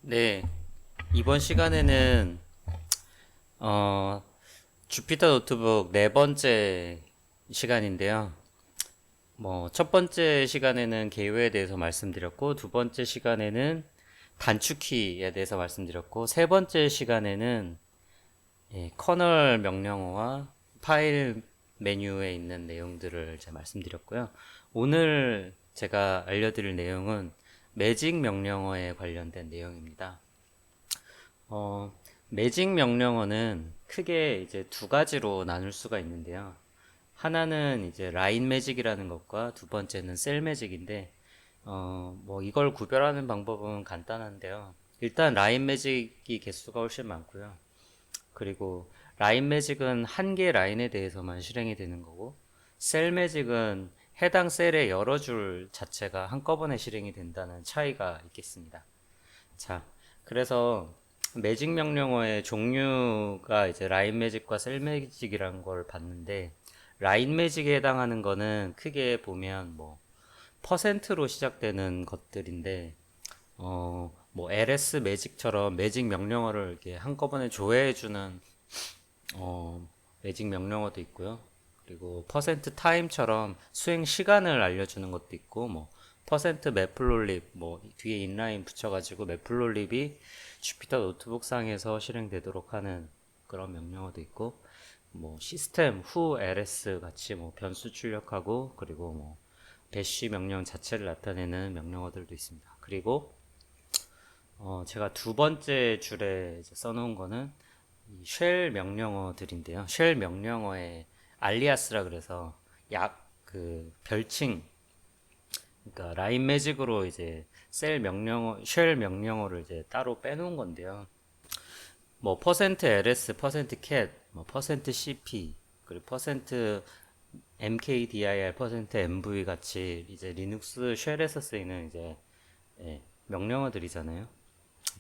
네, 이번 시간에는 어, 주피터 노트북 네 번째 시간인데요. 첫 번째 시간에는 개요에 대해서 말씀드렸고, 두 번째 시간에는 단축키에 대해서 말씀드렸고, 세 번째 시간에는 커널 명령어와 파일 메뉴에 있는 내용들을 제가 말씀드렸고요. 오늘 제가 알려드릴 내용은 매직 명령어에 관련된 내용입니다. 어, 매직 명령어는 크게 이제 두 가지로 나눌 수가 있는데요. 하나는 이제 라인 매직이라는 것과 두 번째는 셀 매직인데, 이걸 구별하는 방법은 간단한데요. 일단 라인 매직이 개수가 훨씬 많고요. 그리고 라인 매직은 한 개 라인에 대해서만 실행이 되는 거고, 셀 매직은 해당 셀의 여러 줄 자체가 한꺼번에 실행이 된다는 차이가 있겠습니다. 자, 그래서 매직 명령어의 종류가 이제 라인 매직과 셀 매직이라는 걸 봤는데, 라인 매직에 해당하는 거는 크게 보면 퍼센트로 시작되는 것들인데, ls 매직처럼 매직 명령어를 이렇게 한꺼번에 조회해주는 매직 명령어도 있고요. 그리고 퍼센트 타임처럼 수행 시간을 알려주는 것도 있고, 퍼센트 매플롤립, 뒤에 인라인 붙여가지고 매플롤립이 주피터 노트북 상에서 실행되도록 하는 그런 명령어도 있고, 시스템 후 ls 같이 변수 출력하고, 그리고 배시 명령 자체를 나타내는 명령어들도 있습니다. 그리고 제가 두 번째 줄에 이제 써놓은 거는 쉘 명령어들인데요. 쉘 명령어의 알리아스라 그래서 그 별칭, 그러니까 라인 매직으로 이제 쉘 명령어를 이제 따로 빼놓은 건데요. 퍼센트 ls, 퍼센트 cat, 퍼센트 cp, 그리고 퍼센트 mkdir, 퍼센트 mv 같이 이제 리눅스 쉘에서 쓰이는 이제 명령어들이잖아요.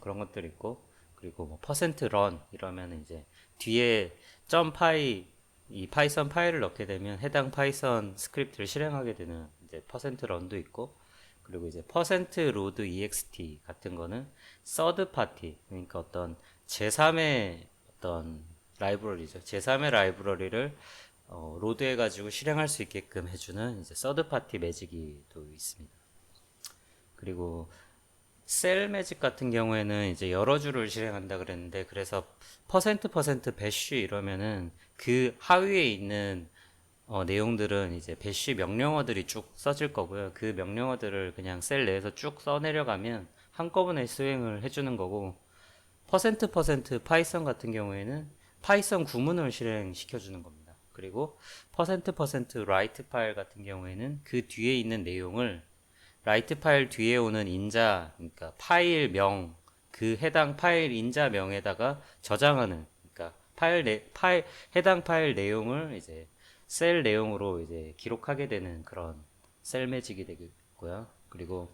그런 것들 있고, 그리고 퍼센트 런 이러면 이제 뒤에 점 파이 이 파이썬 파일을 넣게 되면 해당 파이썬 스크립트를 실행하게 되는 이제 퍼센트 런도 있고, 그리고 이제 퍼센트 로드 ext 같은 거는 서드 파티, 그러니까 어떤 제3의 어떤 라이브러리죠. 제3의 라이브러리를 로드해 가지고 실행할 수 있게끔 해주는 이제 서드 파티 매직이 또 있습니다. 그리고 셀 매직 같은 경우에는 이제 여러 줄을 실행한다 그랬는데, 그래서 퍼센트 배쉬 이러면은 그 하위에 있는 내용들은 이제 배쉬 명령어들이 쭉 써질 거고요. 그 명령어들을 그냥 셀 내에서 쭉 써내려가면 한꺼번에 수행을 해주는 거고, 퍼센트 파이썬 같은 경우에는 파이썬 구문을 실행시켜 주는 겁니다. 그리고 퍼센트 라이트 파일 같은 경우에는 그 뒤에 있는 내용을 라이트 파일 뒤에 오는 인자, 그러니까 파일 명, 그 해당 파일 인자 명에다가 저장하는, 그러니까 해당 파일 내용을 이제 셀 내용으로 이제 기록하게 되는 그런 셀 매직이 되겠고요. 그리고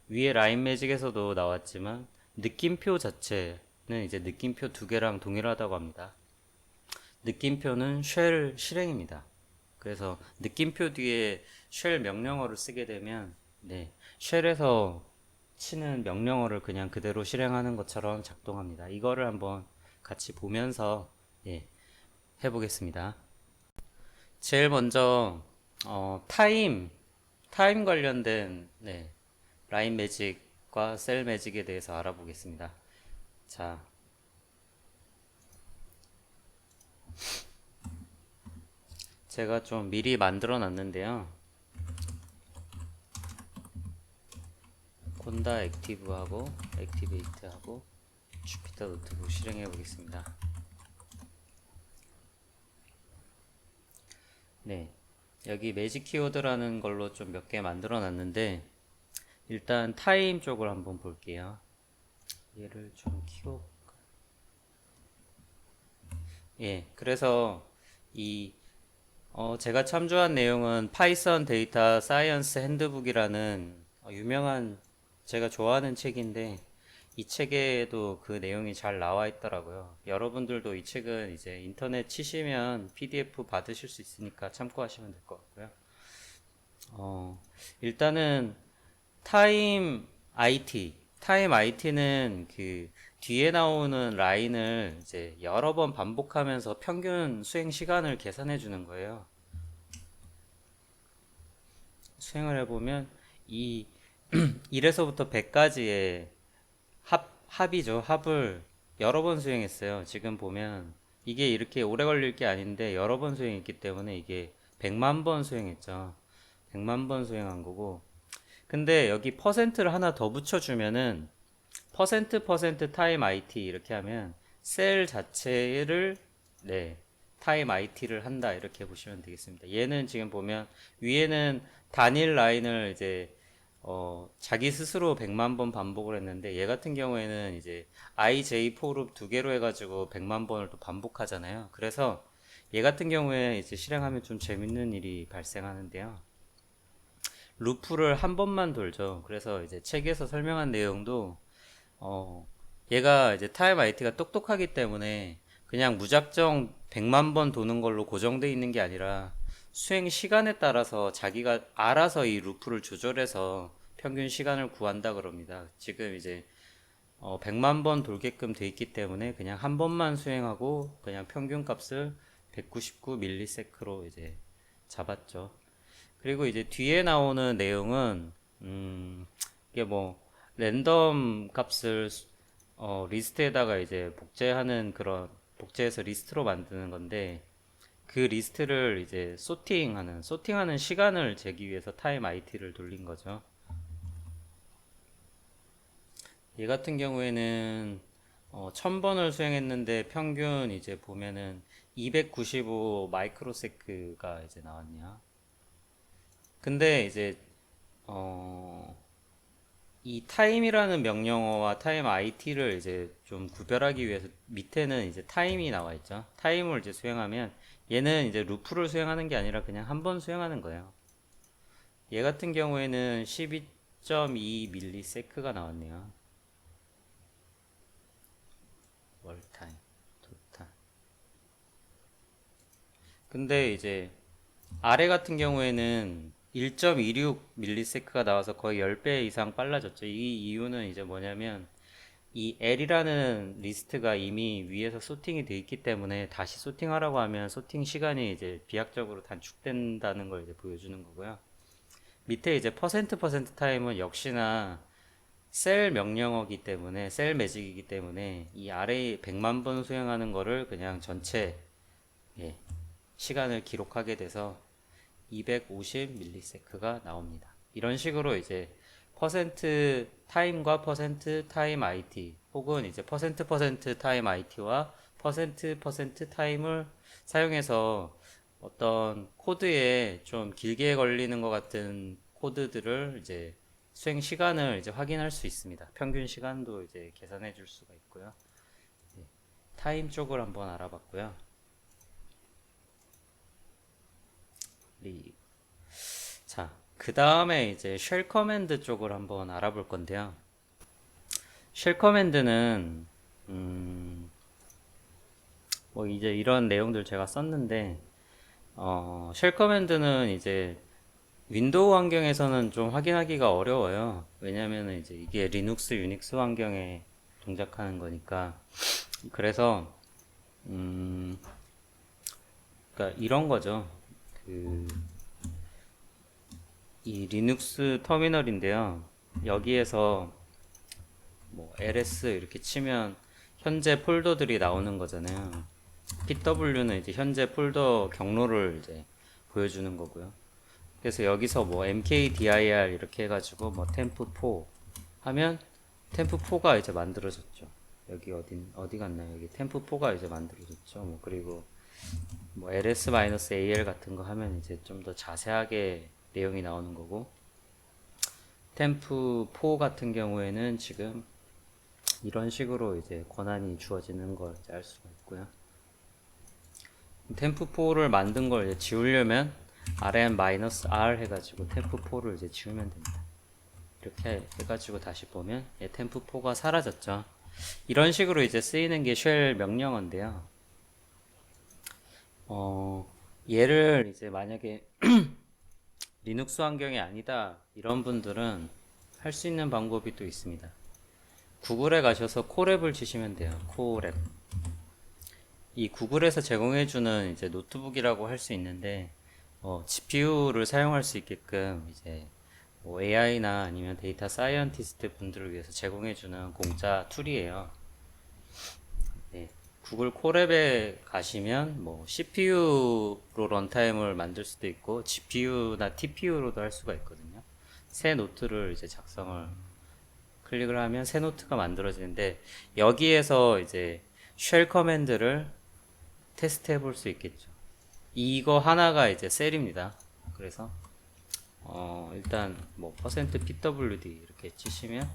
위에 라인 매직에서도 나왔지만 느낌표 자체는 이제 느낌표 두 개랑 동일하다고 합니다. 느낌표는 쉘 실행입니다. 그래서 느낌표 뒤에 쉘 명령어를 쓰게 되면 쉘에서 치는 명령어를 그냥 그대로 실행하는 것처럼 작동합니다. 이거를 한번 같이 보면서 해보겠습니다. 제일 먼저 타임 관련된 라인 매직과 셀 매직에 대해서 알아보겠습니다. 자, 제가 좀 미리 만들어 놨는데요. 콘다 액티브하고 액티베이트하고 주피터 노트북 실행해 보겠습니다. 네, 여기 매직 키워드라는 걸로 좀 몇 개 만들어 놨는데, 일단 타임 쪽을 한번 볼게요. 얘를 좀 그래서 이 제가 참조한 내용은 파이썬 데이터 사이언스 핸드북이라는 유명한, 제가 좋아하는 책인데, 이 책에도 그 내용이 잘 나와 있더라고요. 여러분들도 이 책은 이제 인터넷 치시면 PDF 받으실 수 있으니까 참고하시면 될 것 같고요. 일단은 타임 IT, 타임 IT는 그 뒤에 나오는 라인을 이제 여러 번 반복하면서 평균 수행 시간을 계산해 주는 거예요. 수행을 해보면 이 1에서부터 100까지의 합이죠. 합을 여러 번 수행했어요. 지금 보면 이게 이렇게 오래 걸릴 게 아닌데 여러 번 수행했기 때문에 이게 100만 번 수행했죠. 100만 번 수행한 거고. 근데 여기 퍼센트를 하나 더 붙여주면은 퍼센트 타임 IT 이렇게 하면 셀 자체를 네 타임 IT를 한다 이렇게 보시면 되겠습니다. 얘는 지금 보면 위에는 단일 라인을 이제 자기 스스로 100만 번 반복을 했는데 얘 같은 경우에는 이제 IJ 포룹 두 개로 해가지고 100만 번을 또 반복하잖아요. 그래서 얘 같은 경우에 이제 실행하면 좀 재밌는 일이 발생하는데요. 루프를 한 번만 돌죠. 그래서 이제 책에서 설명한 내용도 얘가 이제 타임 IT가 똑똑하기 때문에 그냥 무작정 100만 번 도는 걸로 고정되어 있는 게 아니라 수행 시간에 따라서 자기가 알아서 이 루프를 조절해서 평균 시간을 구한다 그럽니다. 지금 이제 100만 번 돌게끔 돼 있기 때문에 그냥 한 번만 수행하고 그냥 평균 값을 199 밀리세크로 이제 잡았죠. 그리고 이제 뒤에 나오는 내용은 이게 뭐 랜덤 값을 리스트에다가 이제 복제하는 그런 복제해서 리스트로 만드는 건데 그 리스트를 이제 소팅하는 시간을 재기 위해서 타임 IT를 돌린 거죠. 얘 같은 경우에는 1000번을 수행했는데 평균 이제 보면은 295 마이크로세크가 이제 나왔네요. 근데 이제 이 타임이라는 명령어와 타임 IT를 이제 좀 구별하기 위해서 밑에는 이제 타임이 나와 있죠. 타임을 이제 수행하면 얘는 이제 루프를 수행하는 게 아니라 그냥 한 번 수행하는 거예요. 얘 같은 경우에는 12.2 밀리세크가 나왔네요. 월타임, 토탈. 근데 이제 아래 같은 경우에는 1.26 밀리세크가 나와서 거의 10배 이상 빨라졌죠. 이 이유는 이제 뭐냐면 이 L이라는 리스트가 이미 위에서 소팅이 돼 있기 때문에 다시 소팅하라고 하면 소팅 시간이 이제 비약적으로 단축된다는 걸 이제 보여주는 거고요. 밑에 이제 퍼센트 타임은 역시나 셀 명령어기 때문에 셀 매직이기 때문에 이 아래 100만 번 수행하는 거를 그냥 전체 예, 시간을 기록하게 돼서 250 밀리세크가 나옵니다. 이런 식으로 이제 퍼센트 타임과 퍼센트 타임 IT 혹은 이제 퍼센트 타임 IT와 퍼센트 타임을 사용해서 어떤 코드에 좀 길게 걸리는 것 같은 코드들을 이제 수행 시간을 이제 확인할 수 있습니다. 평균 시간도 이제 계산해 줄 수가 있고요. 타임 쪽을 한번 알아봤고요. 자, 그 다음에 이제 쉘 커맨드 쪽을 한번 알아볼 건데요. 쉘 커맨드는 뭐 이제 이런 내용들 제가 썼는데 쉘 커맨드는 이제 윈도우 환경에서는 좀 확인하기가 어려워요. 왜냐면은 이제 이게 리눅스, 유닉스 환경에 동작하는 거니까. 그래서 그러니까 이런 거죠. 이 리눅스 터미널인데요. 여기에서 뭐 ls 이렇게 치면 현재 폴더들이 나오는 거잖아요. pw는 이제 현재 폴더 경로를 이제 보여주는 거고요. 그래서 여기서 뭐 mkdir 이렇게 해가지고 뭐 temp4 하면 temp4가 이제 만들어졌죠. 여기 어디 갔나요? 여기 temp4가 이제 만들어졌죠. 뭐 그리고 뭐 ls-al 같은 거 하면 이제 좀 더 자세하게 내용이 나오는 거고, temp4 같은 경우에는 지금 이런 식으로 이제 권한이 주어지는 걸 이제 알 수가 있고요. temp4를 만든 걸 이제 지우려면 rm-r 해가지고 temp4를 이제 지우면 됩니다. 이렇게 해가지고 다시 보면 temp4가 사라졌죠. 이런 식으로 이제 쓰이는 게 쉘 명령어인데요. 얘를 이제 만약에 리눅스 환경이 아니다 이런 분들은 할 수 있는 방법이 또 있습니다. 구글에 가셔서 코랩을 치시면 돼요. 코랩. 이 구글에서 제공해주는 이제 노트북이라고 할 수 있는데, GPU를 사용할 수 있게끔 이제 뭐 AI나 아니면 데이터 사이언티스트 분들을 위해서 제공해주는 공짜 툴이에요. 네. 구글 코랩에 가시면 뭐 CPU로 런타임을 만들 수도 있고 GPU나 TPU로도 할 수가 있거든요. 새 노트를 이제 작성을 클릭을 하면 새 노트가 만들어지는데 여기에서 이제 쉘 커맨드를 테스트 해볼 수 있겠죠. 이거 하나가 이제 셀입니다. 그래서 일단 뭐 %pwd 이렇게 치시면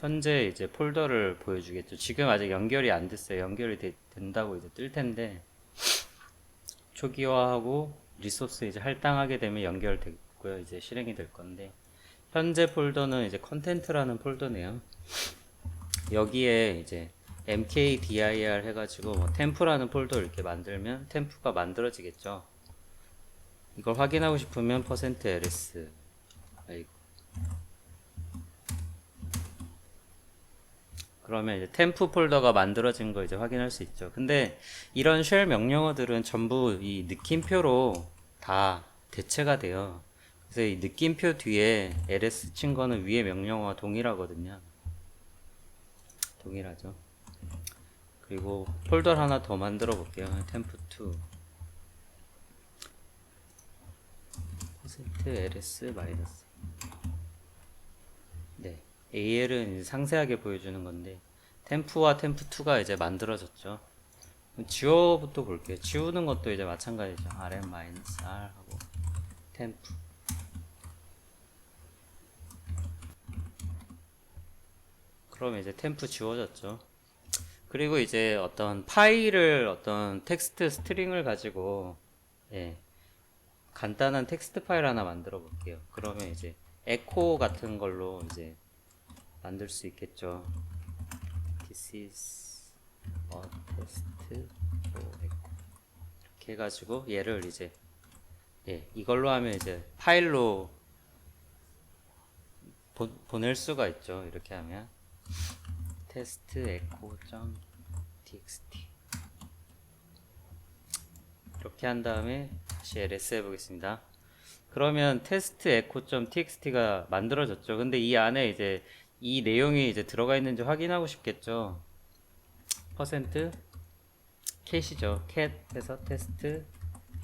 현재 이제 폴더를 보여주겠죠. 지금 아직 연결이 안 됐어요. 연결이 된다고 이제 뜰 텐데 초기화하고 리소스 이제 할당하게 되면 연결됐고요. 이제 실행이 될 건데 현재 폴더는 이제 컨텐트라는 폴더네요. 여기에 이제 mkdir 해가지고 뭐 템프라는 폴더 이렇게 만들면 템프가 만들어지겠죠. 이걸 확인하고 싶으면 %ls 아이고. 그러면 이제 템프 폴더가 만들어진 거 이제 확인할 수 있죠. 근데 이런 쉘 명령어들은 전부 이 느낌표로 다 대체가 돼요. 그래서 이 느낌표 뒤에 ls 친 거는 위에 명령어와 동일하거든요. 동일하죠. 그리고 폴더를 하나 더 만들어 볼게요. 템프2 %ls 마이너스. 네, AL은 상세하게 보여주는 건데 템프와 템프2가 이제 만들어졌죠. 지워부터 볼게요. 지우는 것도 이제 마찬가지죠. rm-r 하고 템프. 그러면 이제 템프 지워졌죠. 그리고 이제 어떤 파일을 어떤 텍스트 스트링을 가지고 간단한 텍스트 파일 하나 만들어 볼게요. 그러면 이제 에코 같은 걸로 이제 만들 수 있겠죠. This is a test for echo. 이렇게 해가지고 얘를 이제 이걸로 하면 이제 파일로 보낼 수가 있죠. 이렇게 하면 test echo.txt 이렇게 한 다음에 다시 ls 해보겠습니다. 그러면 test echo.txt가 만들어졌죠. 근데 이 안에 이제 이 내용이 이제 들어가 있는지 확인하고 싶겠죠. %cat이죠. cat 해서 test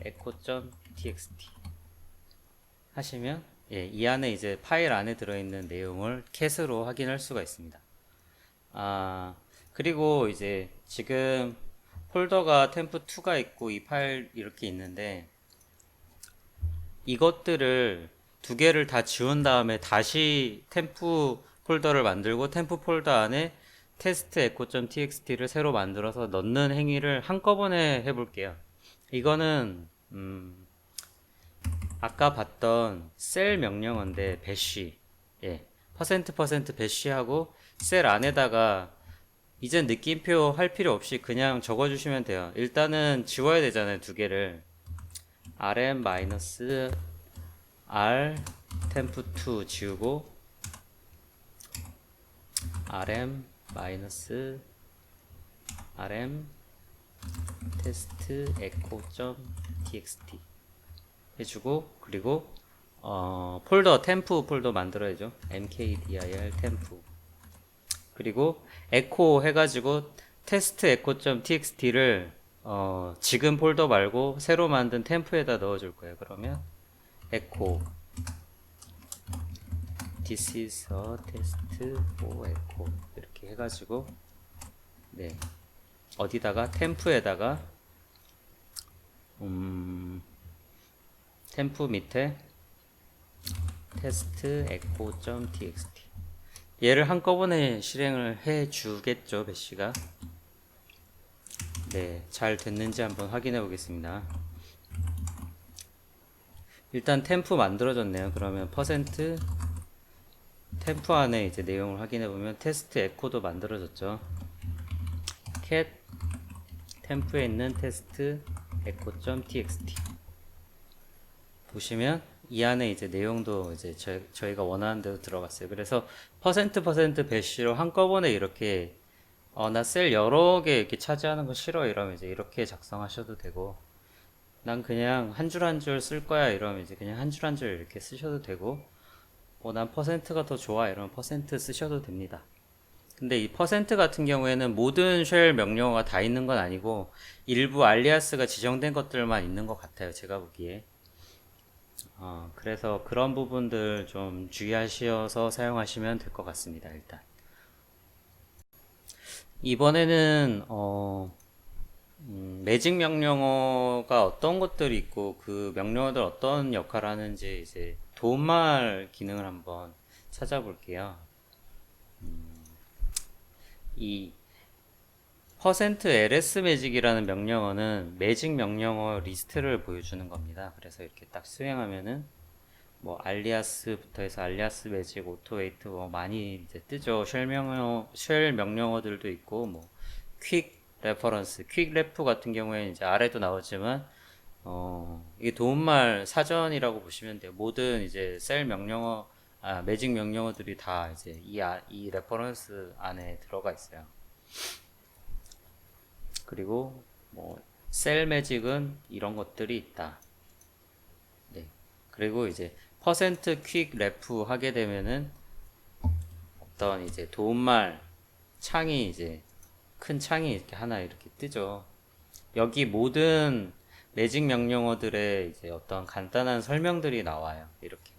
echo.txt 하시면 이 안에 이제 파일 안에 들어있는 내용을 cat으로 확인할 수가 있습니다. 그리고 이제 지금 폴더가 템프2가 있고 이 파일 이렇게 있는데 이것들을 두 개를 다 지운 다음에 다시 템프 폴더를 만들고 템프 폴더 안에 test echo.txt를 새로 만들어서 넣는 행위를 한꺼번에 해볼게요. 이거는 아까 봤던 셀 명령어인데 배쉬 %% 배쉬하고 셀 안에다가 이젠 느낌표 할 필요 없이 그냥 적어주시면 돼요. 일단은 지워야 되잖아요. 두 개를 rm-r temp2 지우고 rm test echo.txt 해주고 그리고 폴더 템프 폴더 만들어야죠. mkdir 템프 그리고 echo 해가지고 test echo.txt를 지금 폴더 말고 새로 만든 템프에다 넣어줄 거예요. 그러면 echo this is a test for echo 이렇게 해가지고 어디다가 템프에다가 템프 밑에 test echo.txt 얘를 한꺼번에 실행을 해 주겠죠. 배시가 잘 됐는지 한번 확인해 보겠습니다. 일단 템프 만들어졌네요. 그러면 템프 안에 이제 내용을 확인해 보면 테스트 에코도 만들어졌죠. cat 템프에 있는 테스트 echo.txt 보시면 이 안에 이제 내용도 이제 저희가 원하는 대로 들어갔어요. 그래서 퍼센트 배시로 한꺼번에 이렇게 나 셀 여러 개 이렇게 차지하는 거 싫어 이러면 이제 이렇게 작성하셔도 되고, 난 그냥 한 줄 한 줄 쓸 거야 이러면 이제 그냥 한 줄 한 줄 이렇게 쓰셔도 되고, 난 퍼센트가 더 좋아 이러면 퍼센트 쓰셔도 됩니다. 근데 이 퍼센트 같은 경우에는 모든 쉘 명령어가 다 있는 건 아니고 일부 알리아스가 지정된 것들만 있는 것 같아요, 제가 보기에. 그래서 그런 부분들 좀 주의하셔서 사용하시면 될 것 같습니다. 일단 이번에는 매직 명령어가 어떤 것들이 있고 그 명령어들 어떤 역할을 하는지 이제 도움말 기능을 한번 찾아볼게요. 이 %ls 매직이라는 명령어는 매직 명령어 리스트를 보여주는 겁니다. 그래서 이렇게 딱 수행하면은 뭐 알리아스부터 해서 알리아스 매직, 오토웨이트 뭐 많이 이제 뜨죠. 쉘 명령어들도 있고 뭐 퀵 레퍼런스, 퀵 레프 같은 경우에 이제 아래도 나오지만 이게 도움말 사전이라고 보시면 돼요. 모든 이제 셀 명령어, 매직 명령어들이 다 이제 이 레퍼런스 안에 들어가 있어요. 그리고 뭐 셀 매직은 이런 것들이 있다. 네. 그리고 이제 퀵 레프 하게 되면은 어떤 이제 도움말 창이 이제 큰 창이 이렇게 하나 이렇게 뜨죠. 여기 모든 매직 명령어들의 이제 어떤 간단한 설명들이 나와요. 이렇게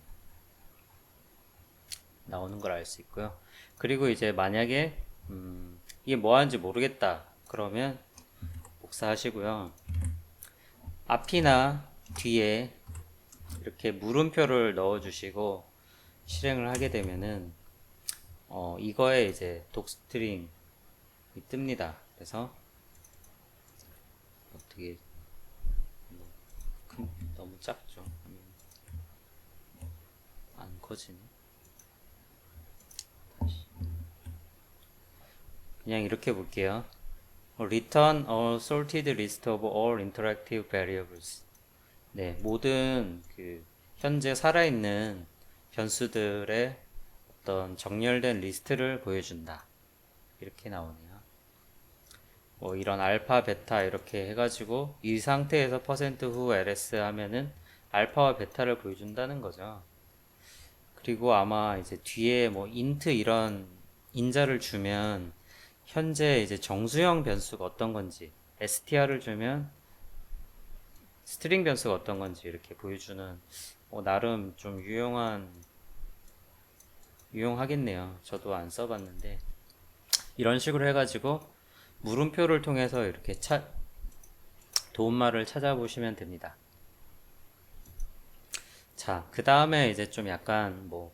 나오는 걸 알 수 있고요. 그리고 이제 만약에 이게 뭐 하는지 모르겠다 그러면 복사하시고요. 앞이나 뒤에 이렇게 물음표를 넣어주시고 실행을 하게 되면은 이거에 이제 독스트링이 뜹니다. 그래서 어떻게 너무 작죠. 안 커지네. 다시. 그냥 이렇게 볼게요. Return a sorted list of all interactive variables. 네, 모든 그 현재 살아있는 변수들의 어떤 정렬된 리스트를 보여준다. 이렇게 나오네요. 뭐 이런 알파, 베타 이렇게 해가지고 이 상태에서 %후 ls 하면은 알파와 베타를 보여준다는 거죠. 그리고 아마 이제 뒤에 뭐 int 이런 인자를 주면 현재 이제 정수형 변수가 어떤 건지, str을 주면 스트링 변수가 어떤 건지 이렇게 보여주는 나름 좀 유용하겠네요. 저도 안 써봤는데 이런 식으로 해가지고 물음표를 통해서 이렇게 도움말을 찾아보시면 됩니다. 자, 그 다음에 이제 좀 약간 뭐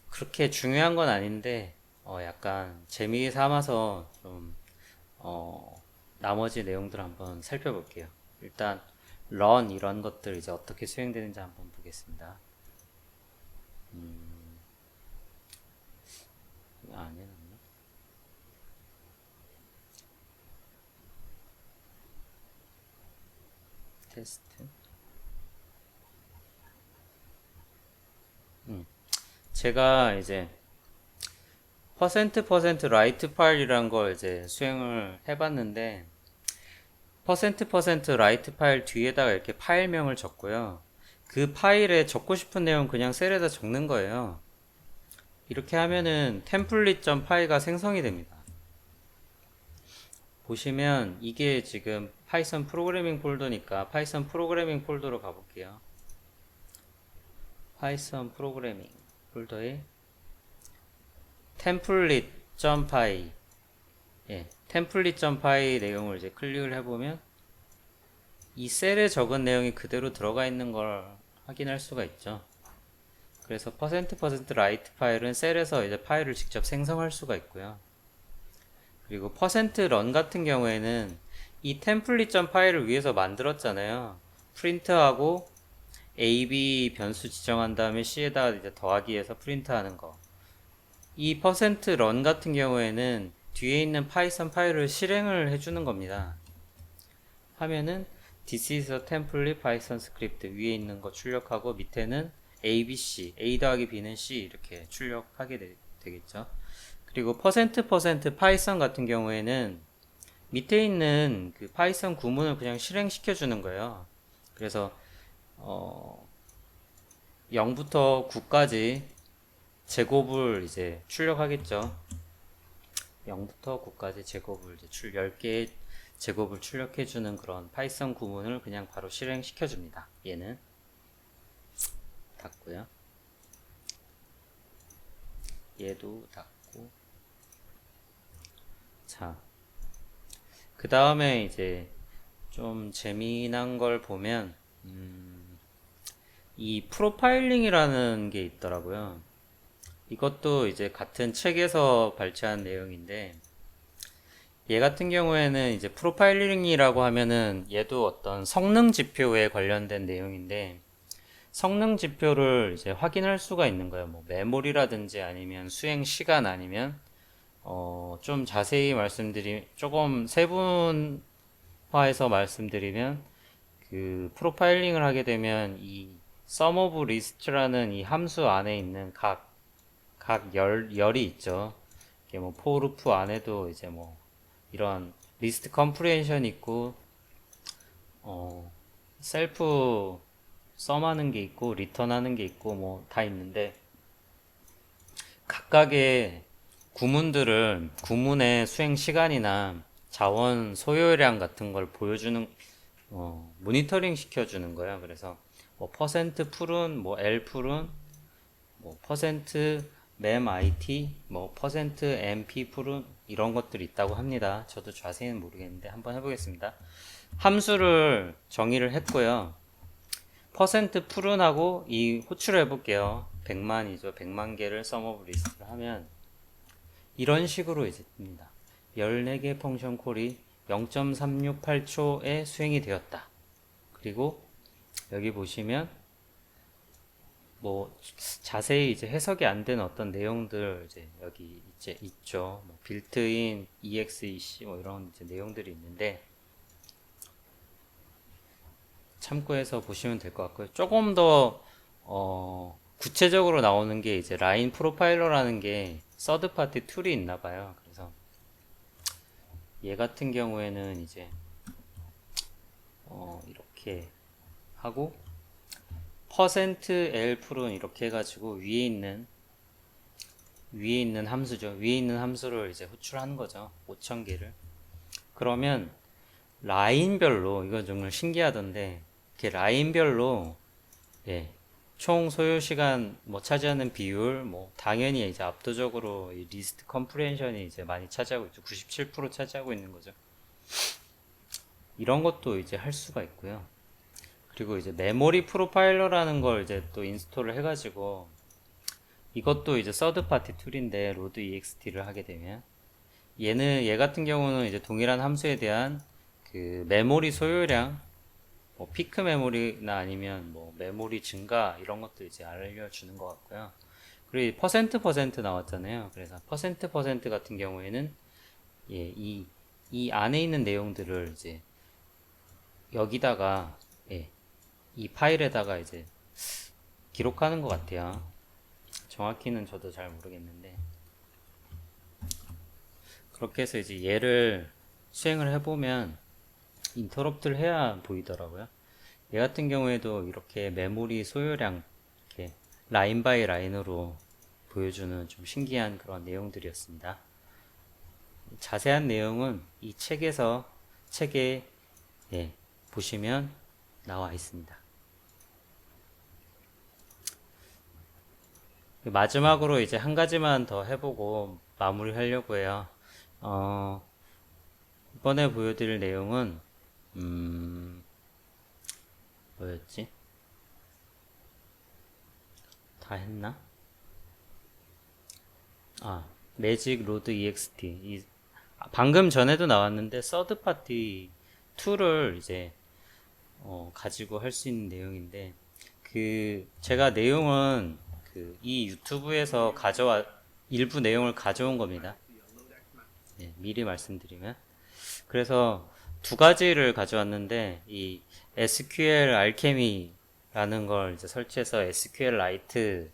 그렇게 중요한 건 아닌데 약간 재미 삼아서 좀 나머지 내용들 한번 살펴볼게요. 일단 run 이런 것들 이제 어떻게 수행되는지 한번 보겠습니다. 안 해놨나? 테스트. 제가 이제 %% 파일이란 걸 이제 수행을 해봤는데 %% 파일 뒤에다가 이렇게 파일명을 적고요. 그 파일에 적고 싶은 내용 그냥 셀에다 적는 거예요. 이렇게 하면은 template.py가 생성이 됩니다. 보시면 이게 지금 파이썬 프로그래밍 폴더니까 파이썬 프로그래밍 폴더로 가볼게요. 파이썬 프로그래밍 폴더에 template.py template.py 내용을 이제 클릭을 해보면 이 셀에 적은 내용이 그대로 들어가 있는 걸 확인할 수가 있죠. 그래서 %write 파일은 셀에서 이제 파일을 직접 생성할 수가 있고요. 그리고 %run 같은 경우에는 이 template.py를 위해서 만들었잖아요. 프린트하고 ab 변수 지정한 다음에 c에다가 이제 더하기해서 프린트하는 거. 이 %run 같은 경우에는 뒤에 있는 파이썬 파일을 실행을 해주는 겁니다. 하면은 this is a template python script 위에 있는 거 출력하고 밑에는 ABC, A 더하기 B는 C 이렇게 출력하게 되겠죠. 그리고 %% 파이썬 같은 경우에는 밑에 있는 그 파이썬 구문을 그냥 실행시켜 주는 거예요. 그래서 0부터 9까지 제곱을 이제 출력하겠죠. 0부터 9까지 제곱을 이제 10개의 제곱을 출력해 주는 그런 파이썬 구문을 그냥 바로 실행시켜 줍니다. 얘는 닫고요. 얘도 닫고. 자, 그 다음에 이제 좀 재미난 걸 보면 이 프로파일링이라는 게 있더라고요. 이것도 이제 같은 책에서 발췌한 내용인데, 얘 같은 경우에는 이제 프로파일링이라고 하면은 얘도 어떤 성능 지표에 관련된 내용인데, 성능 지표를 이제 확인할 수가 있는 거예요. 뭐 메모리라든지 아니면 수행 시간 아니면 좀 자세히 조금 세분화해서 말씀드리면 그 프로파일링을 하게 되면 이 sum of list라는 이 함수 안에 있는 각 열이 있죠. 이게 뭐 for loop 안에도 이제 뭐 이런 리스트 컴프레hension 있고 셀프 썸하는 게 있고 리턴하는 게 있고 뭐 다 있는데, 각각의 구문의 수행 시간이나 자원 소요량 같은 걸 보여주는 모니터링 시켜주는 거예요. 그래서 뭐 퍼센트 풀은 뭐 L 풀은 뭐 퍼센트 mem IT 뭐 퍼센트 MP 풀은 이런 것들이 있다고 합니다. 저도 자세히는 모르겠는데 한번 해보겠습니다. 함수를 정의를 했고요. 퍼센트 풀은하고 이 호출을 해볼게요. 100만이죠. 100만 개를 sum of list를 하면 이런 식으로 이제 뜹니다. 14개 펑션 콜이 0.368초에 수행이 되었다. 그리고 여기 보시면 뭐 자세히 이제 해석이 안 된 어떤 내용들 이제 여기 이제 있죠. 뭐 빌트인 EXEC 뭐 이런 이제 내용들이 있는데 참고해서 보시면 될 것 같고요. 조금 더 구체적으로 나오는 게 이제 라인 프로파일러라는 게 서드 파티 툴이 있나 봐요. 그래서 얘 같은 경우에는 이제 이렇게 하고 %L 풀은 이렇게 해가지고 위에 있는 함수죠. 위에 있는 함수를 이제 호출하는 거죠. 5000개를. 그러면 라인별로 이건 정말 신기하던데 이렇게 라인별로 예, 총 소요 시간 뭐 차지하는 비율 뭐 당연히 이제 압도적으로 이 리스트 컴프레hension이 이제 많이 차지하고 있죠. 97% 차지하고 있는 거죠. 이런 것도 이제 할 수가 있고요. 그리고 이제 메모리 프로파일러라는 걸 이제 또 인스톨을 해가지고 이것도 이제 서드 파티 툴인데 로드 ext를 하게 되면 얘 같은 경우는 이제 동일한 함수에 대한 그 메모리 소요량 뭐 피크 메모리나 아니면 뭐 메모리 증가 이런 것도 이제 알려주는 것 같고요. 그리고 퍼센트 나왔잖아요. 그래서 퍼센트 같은 경우에는 예, 이 안에 있는 내용들을 이제 여기다가 예, 이 파일에다가 이제 기록하는 것 같아요. 정확히는 저도 잘 모르겠는데 그렇게 해서 이제 얘를 수행을 해보면 인터럽트를 해야 보이더라고요. 얘 같은 경우에도 이렇게 메모리 소요량 이렇게 라인 바이 라인으로 보여주는 좀 신기한 그런 내용들이었습니다. 자세한 내용은 이 책에 예, 보시면 나와 있습니다. 마지막으로 이제 한 가지만 더 해보고 마무리 하려고 해요. 이번에 보여드릴 내용은 뭐였지? 다 했나? 매직 로드 EXT. 방금 전에도 나왔는데 서드 파티 툴을 이제 가지고 할 수 있는 내용인데 제가 내용은 이 유튜브에서 일부 내용을 가져온 겁니다. 네, 미리 말씀드리면. 그래서 두 가지를 가져왔는데 이 SQL 알케미라는 라는 걸 이제 설치해서 SQLite,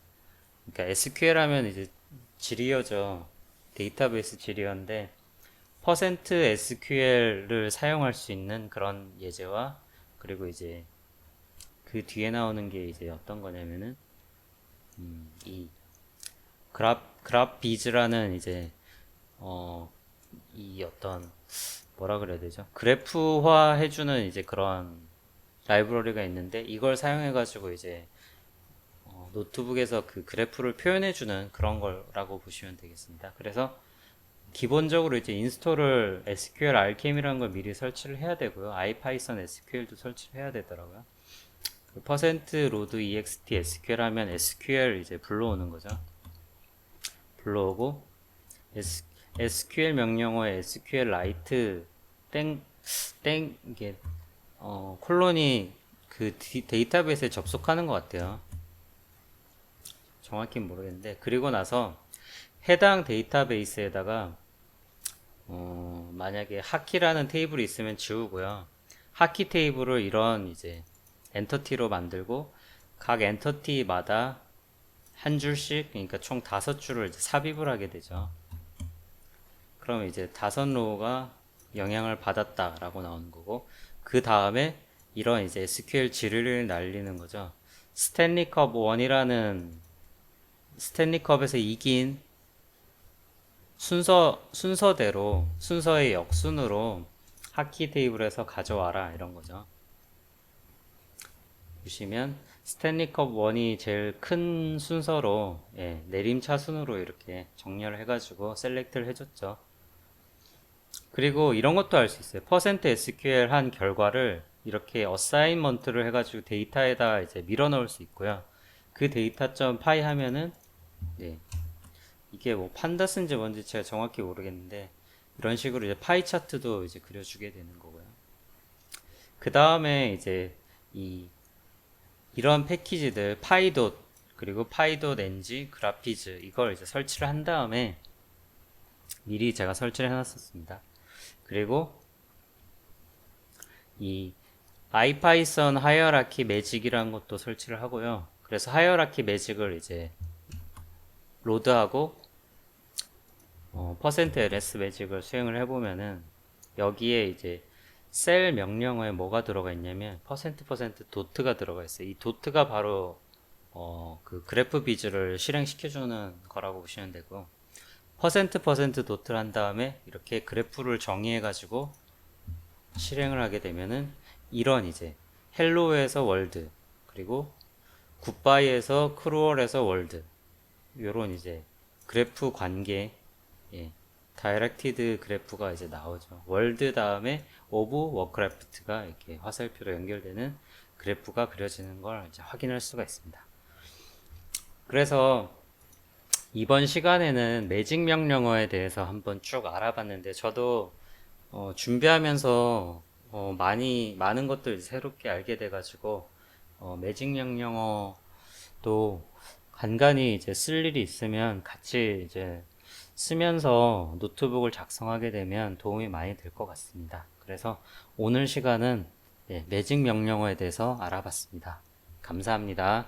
그러니까 SQL 하면 이제 지리어죠. 데이터베이스 지리어인데 %SQL을 사용할 수 있는 그런 예제와, 그리고 이제 그 뒤에 나오는 게 이제 어떤 거냐면은 이 그래프비즈라는 이제 이 어떤 뭐라 그래야 되죠? 그래프화 해주는 이제 그런 라이브러리가 있는데 이걸 사용해 가지고 이제 노트북에서 그 그래프를 표현해주는 그런 거라고 보시면 되겠습니다. 그래서 기본적으로 이제 인스톨을 SQL RKM이라는 걸 미리 설치를 해야 되고요. IPython SQL도 설치를 해야 되더라고요. %load ext SQL 하면 SQL 이제 불러오는 거죠. 불러오고 SQL 명령어에 SQLite 땡 이게 콜론이 그 데이터베이스에 접속하는 것 같아요. 정확히는 모르겠는데, 그리고 나서 해당 데이터베이스에다가 만약에 하키라는 테이블이 있으면 지우고요. 하키 테이블을 이런 이제 엔터티로 만들고 각 엔터티마다 한 줄씩, 그러니까 총 5줄을 이제 삽입을 하게 되죠. 그럼 이제 5로우가 영향을 받았다라고 나오는 거고, 그 다음에 이런 이제 SQL 지리를 날리는 거죠. 스탠리컵 1이라는 스탠리컵에서 이긴 순서대로, 순서의 역순으로 하키 테이블에서 가져와라, 이런 거죠. 보시면 스탠리컵 1이 제일 큰 순서로, 내림차순으로 이렇게 정렬을 해가지고 셀렉트를 해줬죠. 그리고 이런 것도 할 수 있어요. %SQL 한 결과를 이렇게 어사인먼트를 해가지고 데이터에다 이제 밀어 넣을 수 있고요. 그 데이터.py 하면은, 이게 뭐 판다스인지 뭔지 제가 정확히 모르겠는데, 이런 식으로 이제 파이 차트도 이제 그려주게 되는 거고요. 그 다음에 이제 이런 패키지들 파이돗, 그리고 파이돗ng, 그래프비즈, 이걸 이제 설치를 한 다음에 미리 제가 설치를 해놨었습니다. 그리고 이 IPython 하이어라키 매직이라는 것도 설치를 하고요. 그래서 하이어라키 매직을 이제 로드하고 %ls 매직을 수행을 해보면은 여기에 이제 셀 명령어에 뭐가 들어가 있냐면 %도트가 들어가 있어요. 이 도트가 바로 그 그래프 비즈를 실행시켜주는 거라고 보시면 되고, %도트를 한 다음에 이렇게 그래프를 정의해가지고 실행을 하게 되면은 이런 이제 헬로에서 월드, 그리고 굿바이에서 크루얼에서 월드, 요런 이제 그래프 관계, 다이렉티드 그래프가 이제 나오죠. 월드 다음에 오브 워크래프트가 이렇게 화살표로 연결되는 그래프가 그려지는 걸 이제 확인할 수가 있습니다. 그래서 이번 시간에는 매직 명령어에 대해서 한번 쭉 알아봤는데, 저도 준비하면서 많은 것들 새롭게 알게 돼가지고 매직 명령어도 간간히 이제 쓸 일이 있으면 같이 이제 쓰면서 노트북을 작성하게 되면 도움이 많이 될 것 같습니다. 그래서 오늘 시간은 매직 명령어에 대해서 알아봤습니다. 감사합니다.